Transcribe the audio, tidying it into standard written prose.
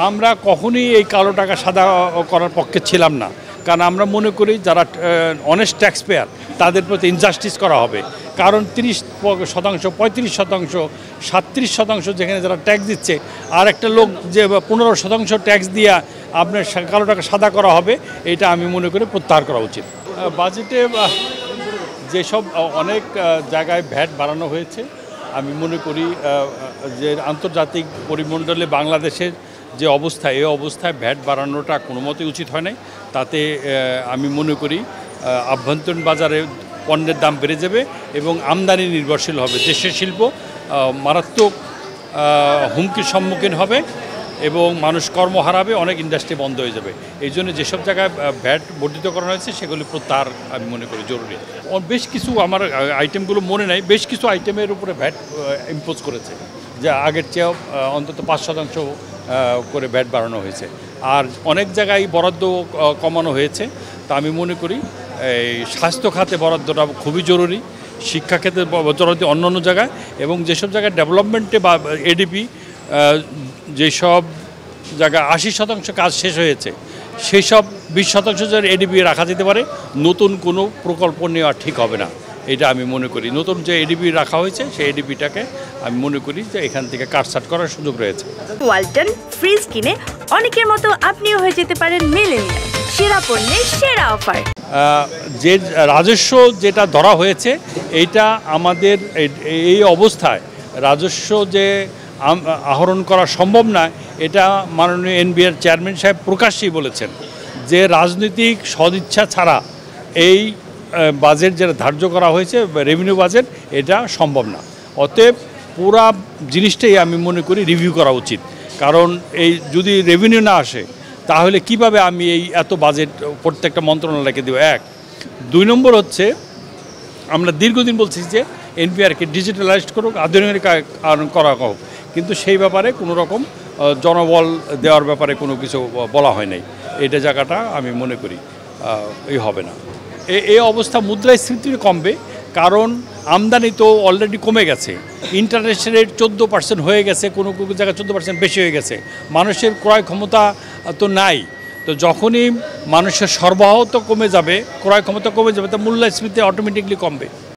আমরা কখনোই এই কালো টাকা সাদা করার পক্ষে ছিলাম না, কারণ আমরা মনে করি যারা অনেস্ট ট্যাক্স পেয়ার তাদের প্রতি ইনজাস্টিস করা হবে। কারণ 30%, 35%, 37% যেখানে যারা ট্যাক্স দিচ্ছে, আর একটা লোক যে 15% ট্যাক্স দিয়ে আপনার কালো টাকা সাদা করা হবে, এটা আমি মনে করি প্রত্যাহার করা উচিত। বাজেটে যেসব অনেক জায়গায় ভ্যাট বাড়ানো হয়েছে, আমি মনে করি যে আন্তর্জাতিক পরিমণ্ডলে বাংলাদেশের যে অবস্থা, এই অবস্থায় ভ্যাট বাড়ানোটা কোনো মতেই উচিত হয় নাই। তাতে আমি মনে করি আভ্যন্তরীণ বাজারে পণ্যের দাম বেড়ে যাবে এবং আমদানি নির্ভরশীল হবে। দেশের শিল্প মারাত্মক হুমকির সম্মুখীন হবে এবং মানুষ কর্ম হারাবে, অনেক ইন্ডাস্ট্রি বন্ধ হয়ে যাবে। এই জন্য যেসব জায়গায় ভ্যাট বর্ধিত করা হয়েছে সেগুলি প্রত্যাহার আমি মনে করি জরুরি। বেশ কিছু আমার আইটেমগুলো মনে নাই, বেশ কিছু আইটেমের উপরে ভ্যাট ইম্পোজ করেছে, যা আগের চেয়েও অন্তত 5% করে ভ্যাট বাড়ানো হয়েছে। আর অনেক জায়গায় বরাদ্দ কমানো হয়েছে। তা আমি মনে করি এই স্বাস্থ্য খাতে বরাদ্দটা খুবই জরুরি, শিক্ষা ক্ষেত্রে বরাদ্দ অন্যান্য জায়গায়, এবং যেসব জায়গায় ডেভেলপমেন্টে বা এডিপি যেসব জায়গায় 80% কাজ শেষ হয়েছে, সেই সব 20% যেন এডিপি রাখা যেতে পারে। নতুন কোনো প্রকল্প নেওয়া ঠিক হবে না, এটা আমি মনে করি। নতুন যে এডিপি রাখা হয়েছে সেই এডিপিটাকে আমি মনে করি যে এখান থেকে কাটছাট করার সুযোগ রয়েছে। ওয়ালটন ফ্রিজ কিনে অনেকের মতো আপনিও হয়ে যেতে পারেন মিলেনিয়াল, সেরা পণ্যের সেরা অফার। যে রাজস্ব যেটা ধরা হয়েছে, এইটা আমাদের এই অবস্থায় রাজস্ব যে আহরণ করা সম্ভব না, এটা মাননীয় এনবিআর চেয়ারম্যান সাহেব প্রকাশ্যেই বলেছেন যে রাজনৈতিক সদিচ্ছা ছাড়া এই বাজেট যেটা ধার্য করা হয়েছে, রেভিনিউ বাজেট, এটা সম্ভব না। অতএব পুরা জিনিসটাই আমি মনে করি রিভিউ করা উচিত। কারণ এই যদি রেভিনিউ না আসে, তাহলে কিভাবে আমি এই এত বাজেট প্রত্যেকটা মন্ত্রণালয়কে দেব? 1। 2 নম্বর হচ্ছে, আমরা দীর্ঘদিন বলছি যে এনপিআরকে ডিজিটালাইজড করুক, আধুনিকরণ করা হোক, কিন্তু সেই ব্যাপারে কোনো রকম জনবল দেওয়ার ব্যাপারে কোনো কিছু বলা হয় নাই। এটা জায়গাটা আমি মনে করি হবে না। এই অবস্থা মুদ্রাস্ফীতি কমবে, কারণ আমদানি তো অলরেডি কমে গেছে। ইন্টারেস্ট রেট 14% হয়ে গেছে, কোনো কোনো জায়গায় 14% বেশি হয়ে গেছে। মানুষের ক্রয় ক্ষমতা তো নাই। তো যখনই মানুষের সরবরাহ তো কমে যাবে, ক্রয় ক্ষমতা কমে যাবে, তা মূল্যস্ফীতি অটোমেটিকলি কমবে।